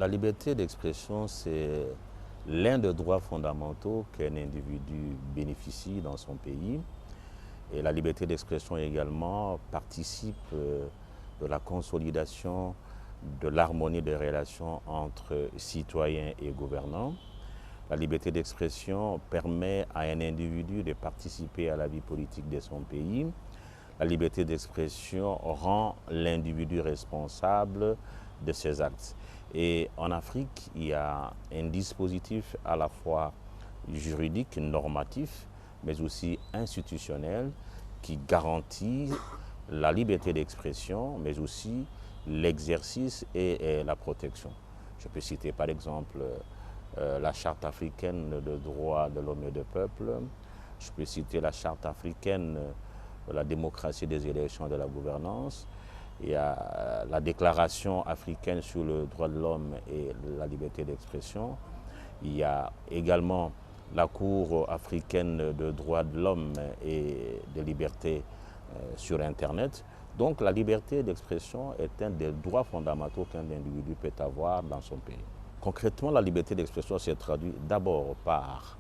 La liberté d'expression, c'est l'un des droits fondamentaux qu'un individu bénéficie dans son pays. Et la liberté d'expression également participe de la consolidation de l'harmonie des relations entre citoyens et gouvernants. La liberté d'expression permet à un individu de participer à la vie politique de son pays. La liberté d'expression rend l'individu responsable de ses actes. Et en Afrique, il y a un dispositif à la fois juridique, normatif, mais aussi institutionnel qui garantit la liberté d'expression, mais aussi l'exercice et la protection. Je peux citer par exemple la Charte africaine des droits de l'homme et du peuple. Je peux citer la Charte africaine de la démocratie des élections et de la gouvernance. Il y a la Déclaration africaine sur le droit de l'homme et la liberté d'expression. Il y a également la Cour africaine des droits de l'homme et des libertés sur Internet. Donc la liberté d'expression est un des droits fondamentaux qu'un individu peut avoir dans son pays. Concrètement, la liberté d'expression se traduit d'abord par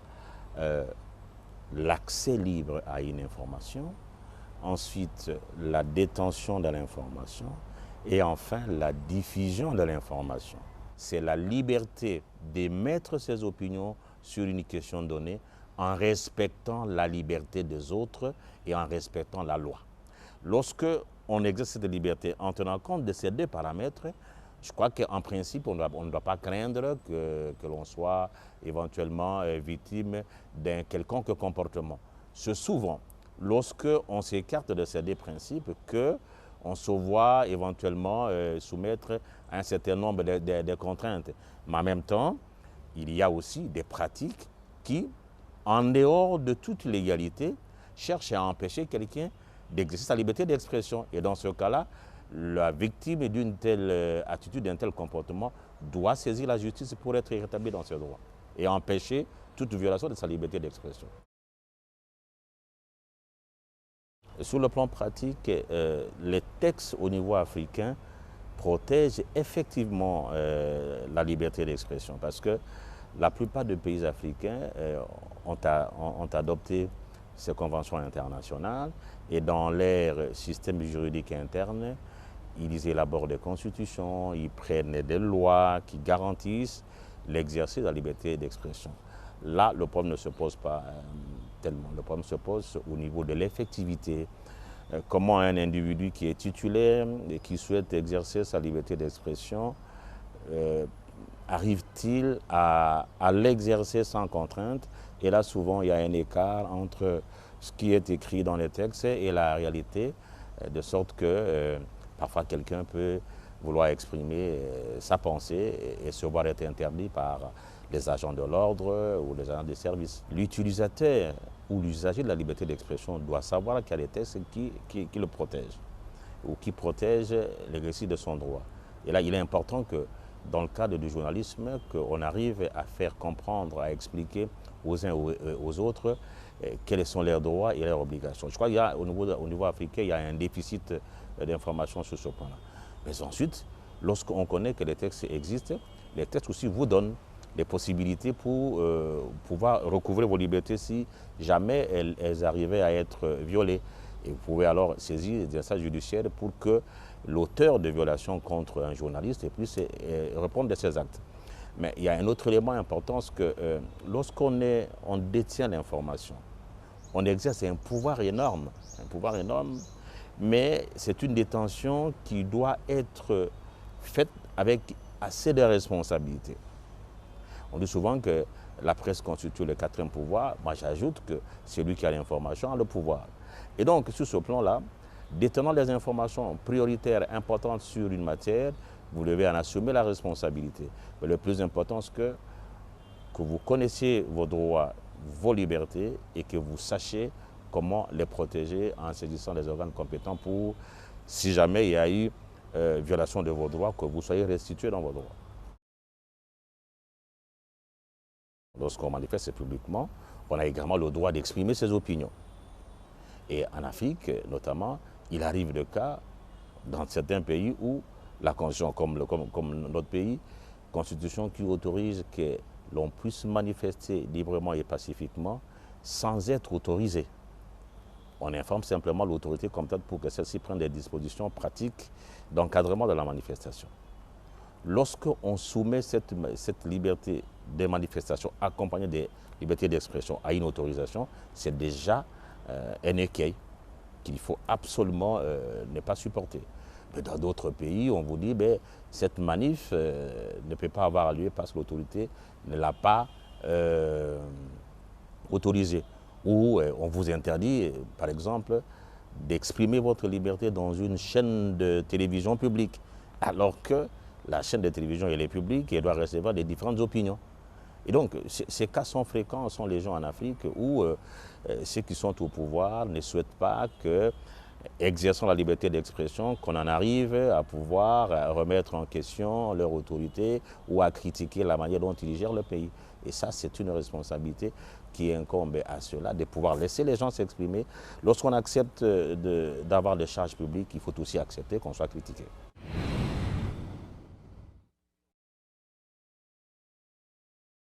l'accès libre à une information, ensuite la détention de l'information et enfin la diffusion de l'information. C'est la liberté d'émettre ses opinions sur une question donnée en respectant la liberté des autres et en respectant la loi. Lorsque on exerce cette liberté en tenant compte de ces deux paramètres, je crois qu'en principe, on ne doit pas craindre que l'on soit éventuellement victime d'un quelconque comportement. C'est souvent lorsque on s'écarte de ces deux principes qu'on se voit éventuellement soumettre à un certain nombre de contraintes. Mais en même temps, il y a aussi des pratiques qui, en dehors de toute légalité, cherchent à empêcher quelqu'un d'exercer sa liberté d'expression. Et dans ce cas-là, la victime d'une telle attitude, d'un tel comportement, doit saisir la justice pour être rétablie dans ses droits et empêcher toute violation de sa liberté d'expression. Sur le plan pratique, les textes au niveau africain protègent effectivement la liberté d'expression parce que la plupart des pays africains ont adopté ces conventions internationales et dans leur système juridique interne, ils élaborent des constitutions, ils prennent des lois qui garantissent l'exercice de la liberté d'expression. Là, le problème ne se pose pas tellement. Le problème se pose au niveau de l'effectivité. Comment un individu qui est titulaire et qui souhaite exercer sa liberté d'expression arrive-t-il à l'exercer sans contrainte? Et là, souvent, il y a un écart entre ce qui est écrit dans les textes et la réalité, de sorte que parfois quelqu'un peut vouloir exprimer sa pensée et se voir être interdit par les agents de l'ordre ou les agents de service. L'utilisateur ou l'usager de la liberté d'expression doit savoir qu'il y a des textes qui le protègent ou qui protègent l'exercice de son droit. Et là, il est important que dans le cadre du journalisme, qu'on arrive à faire comprendre, à expliquer aux uns et aux autres quels sont leurs droits et leurs obligations. Je crois qu'il y a, au niveau africain, il y a un déficit d'informations sur ce point-là. Mais ensuite, lorsqu'on connaît que les textes existent, les textes aussi vous donnent des possibilités pour pouvoir recouvrer vos libertés si jamais elles arrivaient à être violées. Et vous pouvez alors saisir des instances judiciaires pour que l'auteur de violation contre un journaliste puisse répondre de ses actes. Mais il y a un autre élément important, c'est que lorsqu'on détient l'information, on exerce un pouvoir énorme, mais c'est une détention qui doit être faite avec assez de responsabilité. On dit souvent que la presse constitue le quatrième pouvoir. Moi, j'ajoute que celui qui a l'information a le pouvoir. Et donc, sur ce plan-là, détenant des informations prioritaires importantes sur une matière, vous devez en assumer la responsabilité. Mais le plus important, c'est que vous connaissiez vos droits, vos libertés et que vous sachiez comment les protéger en saisissant les organes compétents pour, si jamais il y a eu violation de vos droits, que vous soyez restitué dans vos droits. Lorsqu'on manifeste publiquement, on a également le droit d'exprimer ses opinions. Et en Afrique, notamment, il arrive de cas dans certains pays où la Constitution, comme notre pays, constitution qui autorise que l'on puisse manifester librement et pacifiquement sans être autorisé. On informe simplement l'autorité compétente pour que celle-ci prenne des dispositions pratiques d'encadrement de la manifestation. Lorsqu'on soumet cette liberté de manifestation accompagnée des libertés d'expression à une autorisation, c'est déjà un écueil qu'il faut absolument ne pas supporter. Mais dans d'autres pays, on vous dit cette manif ne peut pas avoir lieu parce que l'autorité ne l'a pas autorisée. Ou on vous interdit, par exemple, d'exprimer votre liberté dans une chaîne de télévision publique, alors que la chaîne de télévision elle est publique et elle doit recevoir des différentes opinions. Et donc, ces cas sont fréquents, sont les gens en Afrique où ceux qui sont au pouvoir ne souhaitent pas que, exerçant la liberté d'expression, qu'on en arrive à pouvoir remettre en question leur autorité ou à critiquer la manière dont ils gèrent le pays. Et ça, c'est une responsabilité qui incombe à ceux-là, de pouvoir laisser les gens s'exprimer. Lorsqu'on accepte d'avoir des charges publiques, il faut aussi accepter qu'on soit critiqué.